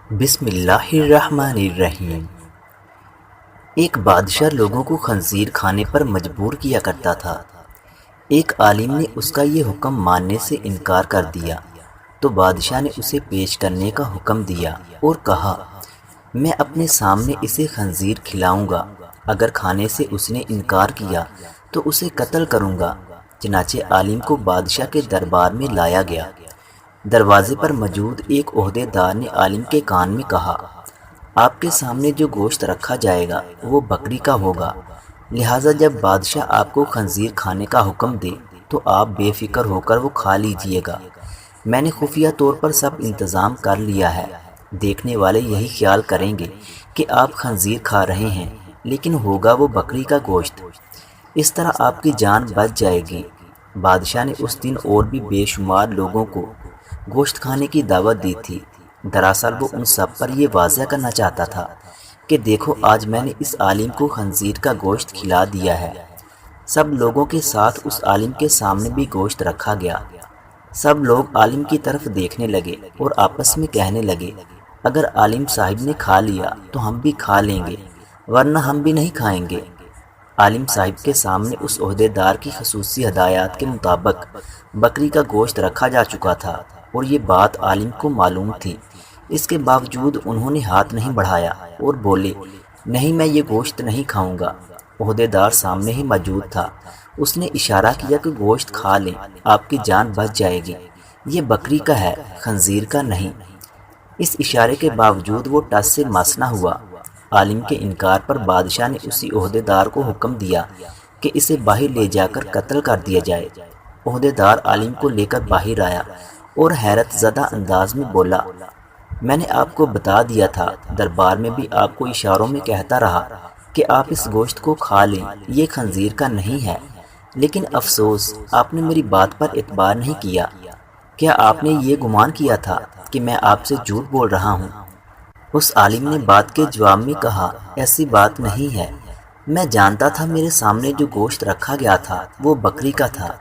بسم اللہ الرحمن الرحیم۔ ایک بادشاہ لوگوں کو خنزیر کھانے پر مجبور کیا کرتا تھا۔ ایک عالم نے اس کا یہ حکم ماننے سے انکار کر دیا تو بادشاہ نے اسے پیش کرنے کا حکم دیا اور کہا، میں اپنے سامنے اسے خنزیر کھلاؤں گا، اگر کھانے سے اس نے انکار کیا تو اسے قتل کروں گا۔ چنانچہ عالم کو بادشاہ کے دربار میں لایا گیا۔ دروازے پر موجود ایک عہدے دار نے عالم کے کان میں کہا، آپ کے سامنے جو گوشت رکھا جائے گا وہ بکری کا ہوگا، لہٰذا جب بادشاہ آپ کو خنزیر کھانے کا حکم دے تو آپ بے فکر ہو کر وہ کھا لیجئے گا۔ میں نے خفیہ طور پر سب انتظام کر لیا ہے، دیکھنے والے یہی خیال کریں گے کہ آپ خنزیر کھا رہے ہیں، لیکن ہوگا وہ بکری کا گوشت۔ اس طرح آپ کی جان بچ جائے گی۔ بادشاہ نے اس دن اور بھی بے شمار لوگوں کو گوشت کھانے کی دعوت دی تھی۔ دراصل وہ ان سب پر یہ واضح کرنا چاہتا تھا کہ دیکھو آج میں نے اس عالم کو خنزیر کا گوشت کھلا دیا ہے۔ سب لوگوں کے ساتھ اس عالم کے سامنے بھی گوشت رکھا گیا۔ سب لوگ عالم کی طرف دیکھنے لگے اور آپس میں کہنے لگے، اگر عالم صاحب نے کھا لیا تو ہم بھی کھا لیں گے، ورنہ ہم بھی نہیں کھائیں گے۔ عالم صاحب کے سامنے اس عہدے دار کی خصوصی ہدایات کے مطابق بکری کا گوشت رکھا جا چکا تھا اور یہ بات عالم کو معلوم تھی۔ اس کے باوجود انہوں نے ہاتھ نہیں بڑھایا اور بولے، نہیں میں یہ گوشت نہیں کھاؤں گا۔ عہدے دار سامنے ہی موجود تھا۔ اس نے اشارہ کیا کہ گوشت کھا لیں، آپ کی جان بچ جائے گی، یہ بکری کا ہے، خنزیر کا نہیں۔ اس اشارے کے باوجود وہ ٹس سے مس نہ ہوا۔ عالم کے انکار پر بادشاہ نے اسی عہدے دار کو حکم دیا کہ اسے باہر لے جا کر قتل کر دیا جائے۔ عہدے دار عالم کو لے کر باہر آیا اور حیرت زدہ انداز میں بولا، میں نے آپ کو بتا دیا تھا، دربار میں بھی آپ کو اشاروں میں کہتا رہا کہ آپ اس گوشت کو کھا لیں، یہ خنزیر کا نہیں ہے، لیکن افسوس آپ نے میری بات پر اعتبار نہیں کیا۔ کیا آپ نے یہ گمان کیا تھا کہ میں آپ سے جھوٹ بول رہا ہوں؟ اس عالم نے بات کے جواب میں کہا، ایسی بات نہیں ہے، میں جانتا تھا میرے سامنے جو گوشت رکھا گیا تھا وہ بکری کا تھا،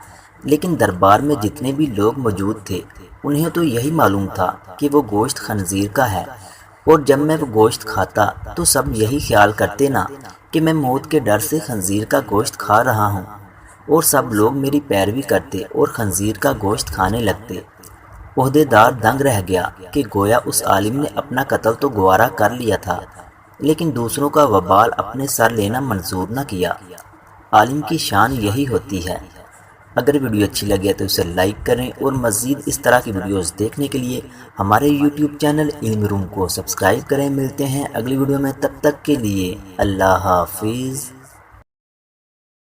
لیکن دربار میں جتنے بھی لوگ موجود تھے انہیں تو یہی معلوم تھا کہ وہ گوشت خنزیر کا ہے، اور جب میں وہ گوشت کھاتا تو سب یہی خیال کرتے نا کہ میں موت کے ڈر سے خنزیر کا گوشت کھا رہا ہوں، اور سب لوگ میری پیروی کرتے اور خنزیر کا گوشت کھانے لگتے۔ عہدے دار دنگ رہ گیا کہ گویا اس عالم نے اپنا قتل تو گوارا کر لیا تھا، لیکن دوسروں کا وبال اپنے سر لینا منظور نہ کیا۔ عالم کی شان یہی ہوتی ہے۔ اگر ویڈیو اچھی لگے تو اسے لائک کریں اور مزید اس طرح کی ویڈیوز دیکھنے کے لیے ہمارے یوٹیوب چینل علم روم کو سبسکرائب کریں۔ ملتے ہیں اگلی ویڈیو میں، تب تک کے لیے اللہ حافظ۔